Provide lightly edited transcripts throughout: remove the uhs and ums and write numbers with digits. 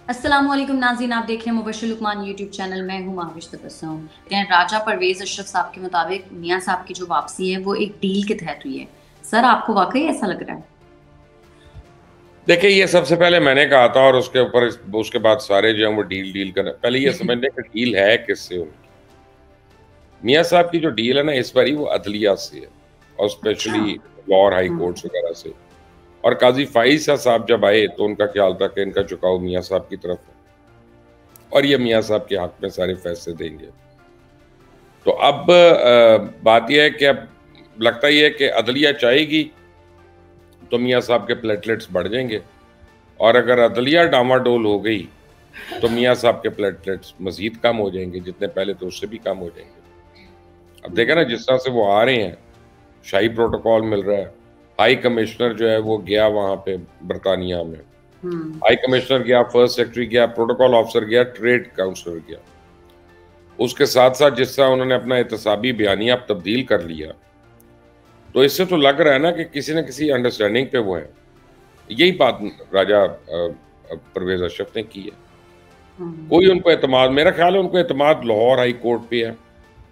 अस्सलामुअलैकुम नाज़रीन, आप देख रहे हैं मुबश्शिर लुकमान यूट्यूब चैनल। मैं हूं महाविश तबस्सुम। राजा परवेज अशरफ साहब के मुताबिक मियां साहब की जो वापसी है वो एक डील के तहत हुई है। सर, आपको वाकई ऐसा लग रहा है? देखिए, ये सबसे पहले मैंने कहा था और उसके ऊपर उसके बाद सारे जो हैं वो डील डील कर पहले ये समझने कि डील है किससे उनकी। मियाँ साहब की जो डील है ना इस बारी वो अदलिया से है और अच्छा। स्पेशली लॉर हाई हम्म। कोर्ट्स वगैरह से। और काजी फाइज साहब जब आए तो उनका ख्याल था कि इनका झुकाव मियाँ साहब की तरफ है और ये मियाँ साहब के हक में सारे फैसले देंगे। तो अब बात यह है कि अब लगता ही है कि अदलिया चाहेगी तो मियाँ साहब के प्लेटलेट्स बढ़ जाएंगे और अगर अदलिया डामाडोल हो गई तो मियाँ साहब के प्लेटलेट्स मजीद कम हो जाएंगे, जितने पहले तो उससे भी कम हो जाएंगे। अब देखें ना, जिस तरह से वो आ रहे हैं, शाही प्रोटोकॉल मिल रहा है। हाई कमिश्नर जो है वो गया वहां पे बरतानिया में, हम्म। हाई कमिश्नर गया, फर्स्ट सेक्रेटरी गया, प्रोटोकॉल ऑफिसर गया, ट्रेड काउंसलर गया। उसके साथ साथ जिस तरह उन्होंने अपना एहतसाबी बयानिया तब्दील कर लिया, तो इससे तो लग रहा है ना कि किसी न किसी अंडरस्टैंडिंग पे वो है। यही बात राजा परवेज अशरफ ने की है। हम्म। कोई उनको एतमाद, मेरा ख्याल है उनको एतमाद लाहौर हाई कोर्ट पे है,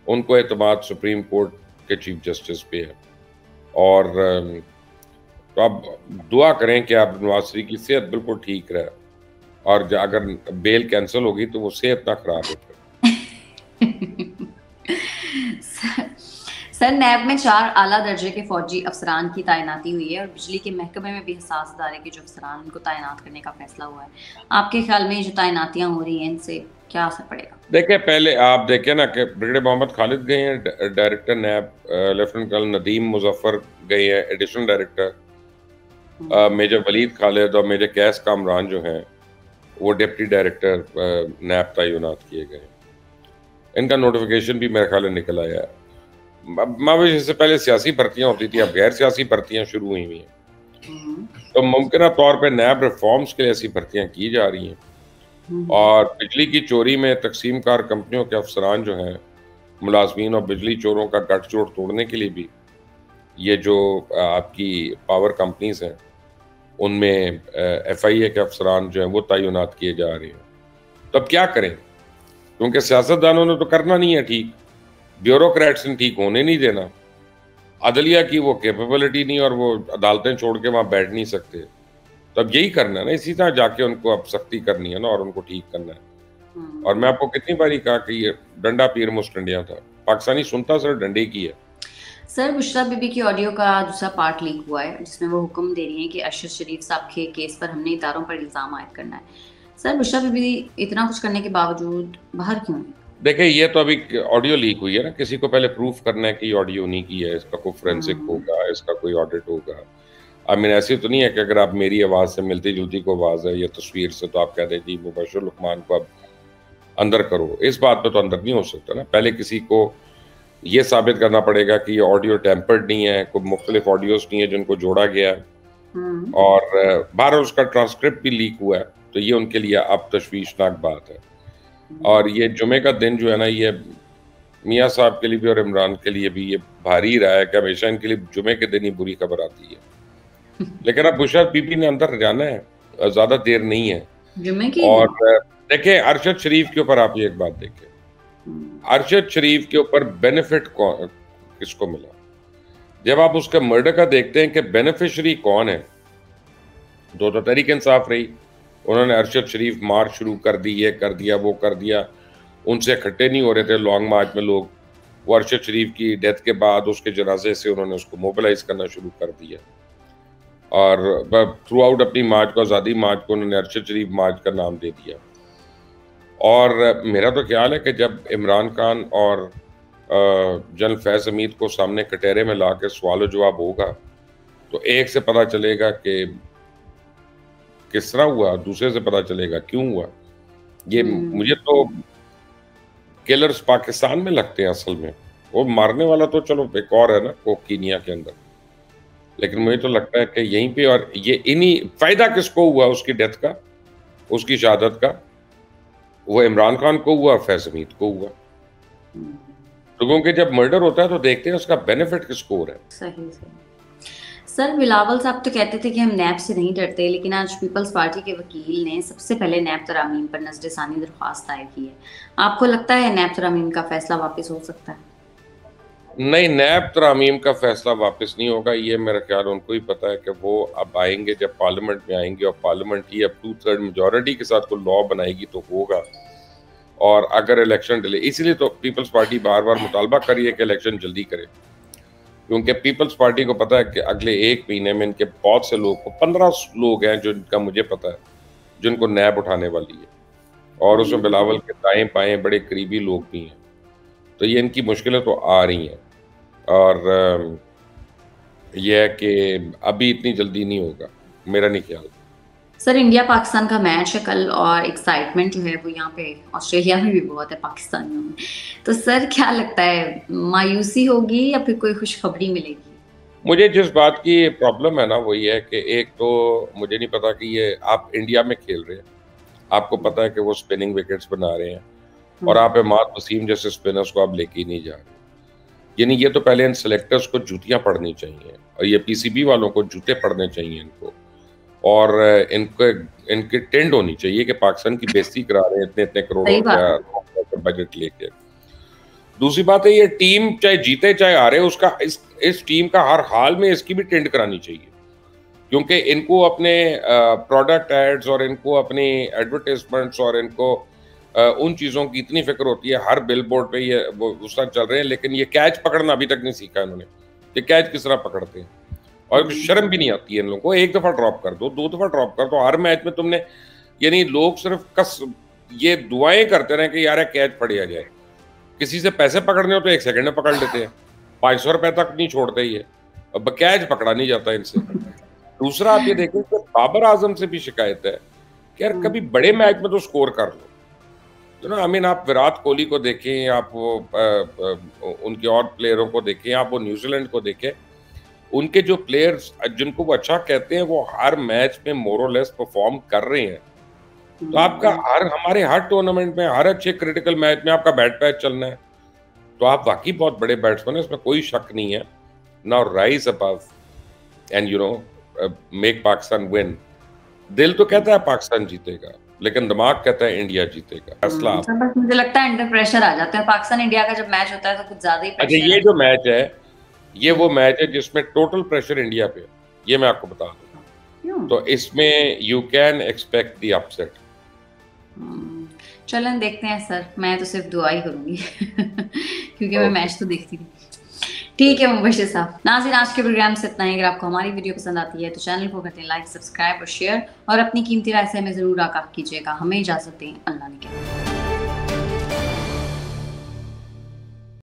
उनको एतमाद सुप्रीम कोर्ट के चीफ जस्टिस पे है। और तो अब दुआ करें कि अब नवाज शरीफ की सेहत बिल्कुल ठीक रहे और अगर बेल कैंसिल होगी तो वो सेहत ना खराब हो फिर। सर, सर, नैब में 4 आला दर्जे के फौजी अफसरान की तैनाती हुई है और बिजली के महकमे में भी हसास इदारे के जो अफसरान उनको तैनात करने का फैसला हुआ है। आपके ख्याल में ये जो तैनातियां हो रही हैं इनसे क्या असर पड़ेगा? देखिए, पहले आप देखिए ना कि ब्रिगेडियर मोहम्मद खालिद गए हैं, director NAB. Lieutenant colonel Nadeem Muzaffar गए हैं, एडिशनल डायरेक्टर। हम्म। मेजर वलीद खालिद और मेजर कैस कामरान जो हैं वो डिप्टी डायरेक्टर नैब तैनात किए गए हैं। इनका नोटिफिकेशन भी मेरे ख्याल में निकल आया है। अब इससे पहले सियासी भर्तियां होती थी, अब गैर सियासी भर्तियां शुरू हुई हुई हैं। हम्म। तो मुमकिन तौर पर नैब रिफॉर्म्स के लिए ऐसी भर्तियां की जा रही हैं। हम्म। और बिजली की चोरी में तकसीम कार कंपनियों के अफसरान जो हैं, मुलाजमीन और बिजली चोरों का गठजोड़ तोड़ने के लिए भी ये जो आपकी पावर कंपनीज हैं उनमें FIA के अफसरान जो हैं वो तैनात किए जा रहे हैं। तो अब क्या करें, क्योंकि सियासतदानों ने तो करना नहीं है ठीक, ब्यूरोक्रेट्स ने ठीक होने नहीं देना, अदलिया की वो कैपेबिलिटी नहीं और वो अदालतें छोड़ के वहां बैठ नहीं सकते। तो अब यही करना है ना, इसी तरह जाके उनको अब सख्ती करनी है ना और उनको ठीक करना है। और मैं हम्म। आपको कितनी बारी कहा कि ये डंडा पीर मुस्टंडिया था, पाकिस्तानी सुनता सर डंडे की है। सर, बुशरा बीबी की ऑडियो का दूसरा पार्ट लीक हुआ है जिसमें वो हुक्म दे रही हैं कि अरशद शरीफ साहब के केस पर हमने इदारों पर इल्जाम आयद करना है। सर, बुशरा बीबी इतना कुछ करने के बावजूद बाहर क्यों है? देखिए, ये तो अभी ऑडियो लीक हुई है ना, किसी को पहले प्रूफ करना है कि ऑडियो उन्हीं की है, इसका कोई फोरेंसिक हम्म। होगा, इसका कोई ऑडिट होगा। आई मीन ऐसी तो नहीं है कि अगर आप मेरी आवाज़ से मिलती जुलती को आवाज़ है या तस्वीर से तो आप कह दें जी मुबश्शिर लुकमान को अब अंदर करो। इस बात पे तो अंदर नहीं हो सकता ना, पहले किसी को ये साबित करना पड़ेगा कि ये ऑडियो टेम्पर्ड नहीं है, कोई मुख्तलिफ ऑडियोज नहीं है जिनको जोड़ा गया है। हम्म। और बहरहाल उसका ट्रांसक्रिप्ट भी लीक हुआ है, तो ये उनके लिए अब तशवीशनाक बात है। और ये जुमे का दिन जो है ना, ये मियाँ साहब के लिए भी और इमरान के लिए भी ये भारी रहा है कि हमेशा इनके लिए जुमे के दिन ही बुरी खबर आती है। लेकिन अब बुशरा बीबी ने अंदर जाना है, ज्यादा देर नहीं है। जुम्मे के और दिन। देखें, अरशद शरीफ के ऊपर आप ये एक बात देखें, हम्म। अरशद शरीफ के ऊपर बेनिफिट कौन, किसको मिला? जब आप उसका मर्डर का देखते हैं कि बेनिफिशरी कौन है, तो तहरीक इंसाफ रही। उन्होंने अरशद शरीफ मार्च शुरू कर दी, ये कर दिया, वो कर दिया, उनसे इकट्ठे नहीं हो रहे थे लॉन्ग मार्च में लोग। वो अरशद शरीफ की डेथ के बाद उसके जनाजे से उन्होंने उसको मोबिलाइज करना शुरू कर दिया और थ्रू आउट अपनी मार्च को, आज़ादी मार्च को उन्होंने अरशद शरीफ मार्च का नाम दे दिया। और मेरा तो ख्याल है कि जब इमरान खान और जनरल फैज़ हमीद को सामने कटहरे में ला के सवाल जवाब होगा तो एक से पता चलेगा कि किस तरह हुआ, दूसरे से पता चलेगा क्यों हुआ। ये मुझे हम्म। तो किलर्स पाकिस्तान में लगते हैं असल में, वो मारने वाला तो चलो एक और है ना, कोकीनिया के अंदर। लेकिन मुझे तो लगता है कि यहीं पे, और ये इन्हीं फायदा किसको हुआ उसकी डेथ का, उसकी शहादत का? वो इमरान खान को हुआ, फैज हमीद को हुआ। हम्म। तो क्योंकि जब मर्डर होता है तो देखते हैं उसका बेनिफिट किसको हो रहा है। सही सही। सर बिलावल साहब तो कहते थे कि हम नैब से नहीं डरते, लेकिन आज पीपल्स पार्टी के वकील ने सबसे पहले नैब तरामीम पर नजरसानी दरख्वास्त दायर की है। आपको लगता है नैब तरामीम का फैसला वापस हो सकता है? नहीं, नैब तरामीम का फैसला वापस नहीं होगा। ये मेरा ख्याल उनको ही पता है कि वो अब आएंगे, जब पार्लियामेंट में आएंगे और पार्लियामेंट ही अब 2/3 मेजॉरिटी के साथ कोई लॉ बनाएगी तो होगा। और अगर इलेक्शन डिले, इसलिए तो पीपल्स पार्टी बार बार मुतालबा कर रही है कि इलेक्शन जल्दी करे, क्योंकि पीपल्स पार्टी को पता है कि अगले 1 महीने में इनके बहुत से लोग, 15 लोग हैं जिनका मुझे पता है, जिनको नैब उठाने वाली है, और उसमें बिलावल के दाएं बाएं बड़े करीबी लोग भी हैं। तो ये इनकी मुश्किलें तो आ रही हैं, और यह है कि अभी इतनी जल्दी नहीं होगा, मेरा नहीं ख्याल। सर इंडिया पाकिस्तान का मैच है कल, और एक्साइटमेंट जो है वो यहाँ पे ऑस्ट्रेलिया में भी बहुत है पाकिस्तानियों में। तो सर क्या लगता है, मायूसी होगी या फिर कोई खुशखबरी मिलेगी? मुझे जिस बात की प्रॉब्लम है ना वो ये है कि एक तो मुझे नहीं पता कि ये आप इंडिया में खेल रहे हैं, आपको पता है कि वो स्पिनिंग विकेट्स बना रहे हैं, और आप इमाद वसीम जैसे स्पिनर्स को आप लेके ही नहीं जा रहे। यानी ये तो पहले इन सेलेक्टर्स को जूतियां पड़नी चाहिए, और ये पीसीबी वालों को जूते पड़ने चाहिए इनको, और इनके टेंड होनी चाहिए कि पाकिस्तान की बेइज्जती करा रहे हैं इतने इतने करोड़ रुपया बजट लेके। दूसरी बात है, ये टीम चाहे जीते चाहे हारे, उसका इस टीम का हर हाल में इसकी भी टेंड करानी चाहिए, क्योंकि इनको अपने प्रोडक्ट एड्स और इनको अपनी एडवर्टाइजमेंट्स और इनको उन चीज़ों की इतनी फिक्र होती है। हर बिल बोर्ड पे ये वो उस तरह चल रहे हैं, लेकिन ये कैच पकड़ना अभी तक नहीं सीखा इन्होंने कि कैच किस तरह पकड़ते हैं, और शर्म भी नहीं आती है इन लोगों को। एक दफ़ा ड्रॉप कर दो, 2 दफ़ा ड्रॉप कर दो, हर मैच में तुमने, यानी लोग सिर्फ ये दुआएं करते रहे कि यार कैच पड़ जाए। किसी से पैसे पकड़ने हो तो 1 सेकंड में पकड़ लेते हैं, 500 रुपए तक नहीं छोड़ते ये, अब कैच पकड़ा नहीं जाता इनसे। दूसरा आप ये देखें कि बाबर आजम से भी शिकायत है कि यार कभी बड़े मैच में तो स्कोर कर लो, तो ना। आई मीन आप विराट कोहली को देखें, आप वो उनके और प्लेयरों को देखें, आप वो न्यूजीलैंड को देखें, उनके जो प्लेयर्स जिनको वो अच्छा कहते हैं वो हर मैच में मोरलेस परफॉर्म कर रहे हैं। तो आपका हमारे हर टूर्नामेंट में, हर अच्छे क्रिटिकल मैच में आपका बैट पैच चलना है, तो आप वाकई बहुत बड़े बैट्समैन हैं, इसमें कोई शक नहीं है। Now rise above and make Pakistan win. दिल तो कहता है पाकिस्तान जीतेगा, लेकिन दिमाग कहता है इंडिया जीतेगा। फैसला बस मुझे लगता है अंडर प्रेशर आ जाते हैं पाकिस्तान इंडिया का जब मैच होता है, तो कुछ ज्यादा ही अच्छा, ये जो मैच है, ये वो मैच है जिसमें टोटल प्रेशर इंडिया पे, ये मैं आपको बता दूं। तो इसमें you can expect the upset. चलें देखते हैं सर, मैं तो सिर्फ दुआ ही करूंगी क्योंकि मैं मैच तो देखती थी। ठीक है मुबशिर साहब। नाज़रीन, आज के प्रोग्राम से इतना ही। अगर आपको हमारी वीडियो पसंद आती है तो चैनल को करते हैं लाइक, सब्सक्राइब और शेयर, और अपनी कीमती राय से हमें ज़रूर आगाह कीजिएगा। हमें इजाज़त दें, अल्लाह ने।